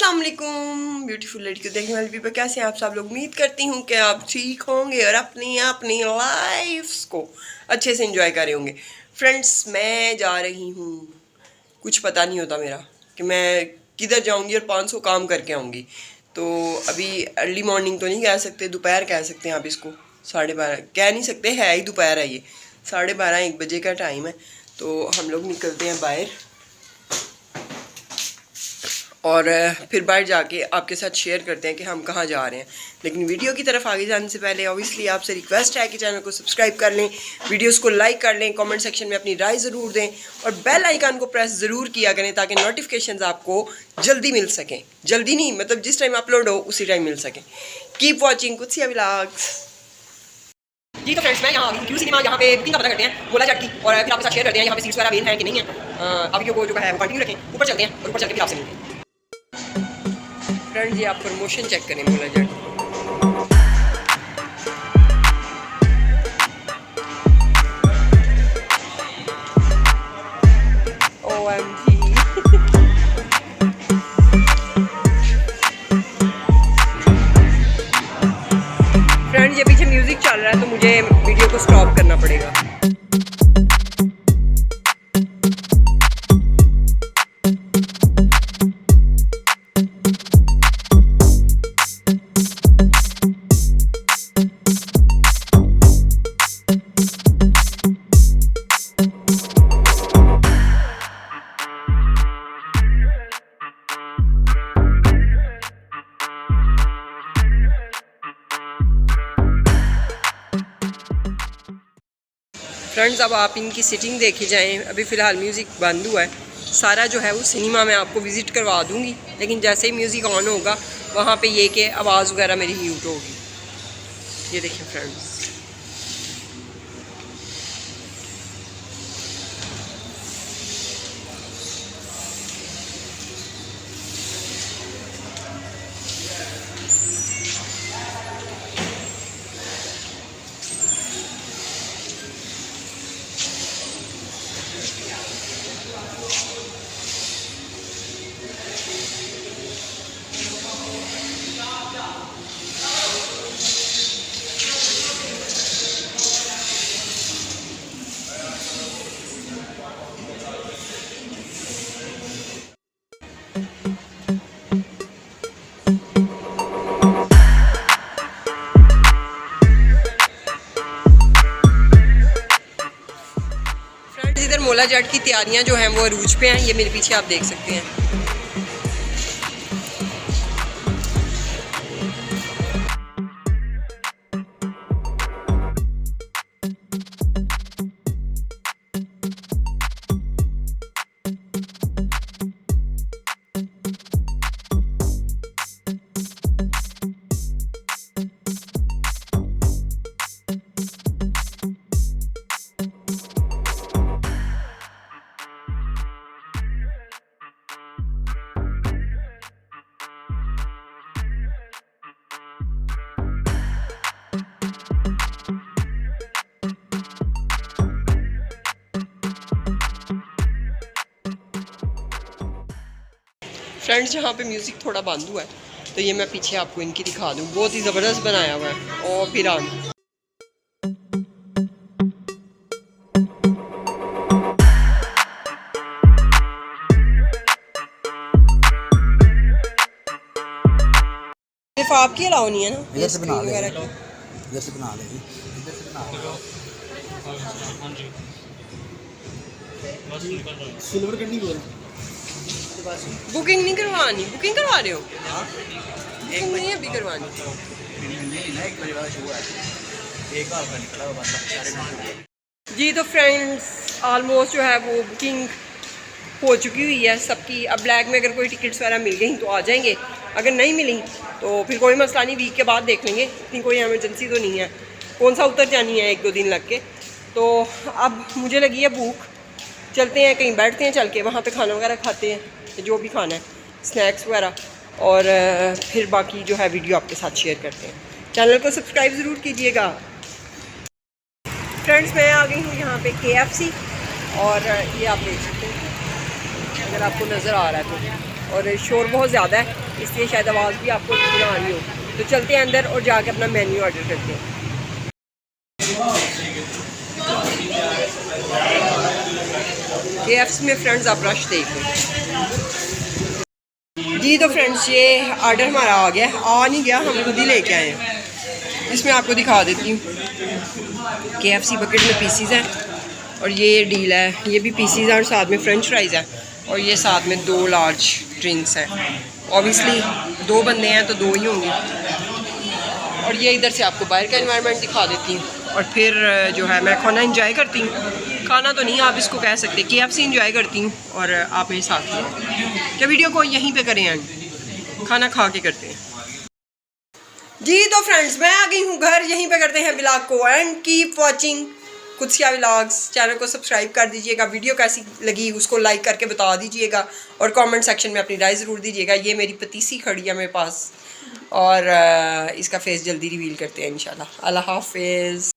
अस्सलाम वालेकुम ब्यूटीफुल लड़की को देखने वाले पीपल, कैसे हैं आप सब लोग। उम्मीद करती हूँ कि आप ठीक होंगे और अपनी अपनी लाइफ्स को अच्छे से एंजॉय कर रहे होंगे। फ्रेंड्स, मैं जा रही हूँ, कुछ पता नहीं होता मेरा कि मैं किधर जाऊँगी और 500 काम करके आऊँगी। तो अभी अर्ली मॉर्निंग तो नहीं कह सकते, दोपहर कह सकते हैं आप इसको। 12:30 कह नहीं सकते, है ही दोपहर है। ये 12:30-1 बजे का टाइम है। तो हम लोग निकलते हैं बाहर और फिर बाहर जाके आपके साथ शेयर करते हैं कि हम कहाँ जा रहे हैं। लेकिन वीडियो की तरफ आगे जाने से पहले ऑब्वियसली आपसे रिक्वेस्ट है कि चैनल को सब्सक्राइब कर लें, वीडियोस को लाइक कर लें, कमेंट सेक्शन में अपनी राय ज़रूर दें और बेल आइकन को प्रेस ज़रूर किया करें ताकि नोटिफिकेशंस आपको जल्दी मिल सकें। जल्दी नहीं, मतलब जिस टाइम अपलोड हो उसी टाइम मिल सकें। Keep watching कुत्सिया vlogs. जी तो फ्रेंड्स, मैं यहाँ क्यू सिनेमा यहाँ पे बुकिंग का पता करते हैं मोला चाट की, और फिर आपके साथ शेयर करते हैं यहाँ पे सीट्स वगैरह अवेल हैं कि नहीं है। अभी को जो है वो कंटिन्यू रखें, ऊपर चलते हैं और ऊपर चल के फिर आपसे मिलते हैं। फ्रेंड्स, ये आप प्रमोशन चेक करें मोला चाट। OMG फ्रेंड्स, ये पीछे म्यूजिक चल रहा है तो मुझे वीडियो को स्टॉप करना पड़ेगा। फ्रेंड्स, अब आप इनकी सिटिंग देखी जाएं। अभी फ़िलहाल म्यूज़िक बंद हुआ है, सारा जो है वो सिनेमा में आपको विज़िट करवा दूंगी। लेकिन जैसे ही म्यूज़िक ऑन होगा वहाँ पे ये कि आवाज़ वगैरह मेरी म्यूट होगी। ये देखिए फ्रेंड्स, इधर मोला जाट की तैयारियां जो हैं वो अरूज पे हैं। ये मेरे पीछे आप देख सकते हैं। फ्रेंड्स, जहाँ पे म्यूज़िक थोड़ा बंद हुआ है तो ये मैं पीछे आपको इनकी दिखा दूँ। बहुत ही ज़बरदस्त बनाया हुआ है। और फिर सिर्फ आपकी अलाउ नहीं है ना, इधर से बना वगैरह की इधर से बना लेगी, इधर से बना सिल्वर करनी बोल। बुकिंग नहीं करवानी, बुकिंग करवा रहे हो? बुकिंग नहीं अभी करवानी। जी तो फ्रेंड्स, ऑलमोस्ट जो है वो बुकिंग हो चुकी हुई है सबकी। अब ब्लैक में अगर कोई टिकट्स वगैरह मिल गई तो आ जाएंगे, अगर नहीं मिली तो फिर कोई मसला नहीं, वीक के बाद देख लेंगे। इतनी कोई एमरजेंसी तो नहीं है, कौन सा उतर जानी है 1-2 दिन लग के। तो अब मुझे लगी है भूख, चलते हैं कहीं बैठते हैं, चल के वहाँ पे खाना वगैरह खाते हैं, जो भी खाना है, स्नैक्स वगैरह, और फिर बाकी जो है वीडियो आपके साथ शेयर करते हैं। चैनल को सब्सक्राइब ज़रूर कीजिएगा। फ्रेंड्स, मैं आ गई हूँ यहाँ पे KFC, और ये आप देख सकते हैं अगर आपको नज़र आ रहा है तो। और शोर बहुत ज़्यादा है, इसलिए शायद आवाज़ भी आपको सुना आ रही हो। तो चलते हैं अंदर और जाके अपना मेन्यू ऑर्डर करते हैं। KFC में फ्रेंड्स आप रश देख लो जी। तो फ्रेंड्स ये ऑर्डर हमारा आ गया, आ नहीं गया, हम खुद ही लेके आए हैं। इसमें आपको दिखा देती हूँ, KFC बकेट में पीसीज हैं और ये डील है, ये भी पीसीज हैं और साथ में फ्रेंच फ्राइज़ है और ये साथ में 2 लार्ज ड्रिंक्स हैं। ऑब्वियसली 2 बंदे हैं तो 2 ही होंगे। और ये इधर से आपको बाहर का एनवायरनमेंट दिखा देती हूँ। और फिर जो है मैं खाना इंजॉय करती हूँ, खाना तो नहीं आप इसको कह सकते, KFC इंजॉय करती हूँ और आप मेरे साथ हैं। क्या वीडियो को यहीं पे करें एंड, खाना खा के करते हैं जी। तो फ्रेंड्स मैं आ गई हूँ घर, यहीं पे करते हैं व्लॉग को and keep watching कुत्सिया vlogs. Channel को सब्सक्राइब कर दीजिएगा, वीडियो कैसी लगी उसको लाइक करके बता दीजिएगा और कमेंट सेक्शन में अपनी राय ज़रूर दीजिएगा। ये मेरी पतीसी खड़ी है मेरे पास और इसका फेस जल्दी रिवील करते हैं इंशाल्लाह। अल्लाह हाफिज़।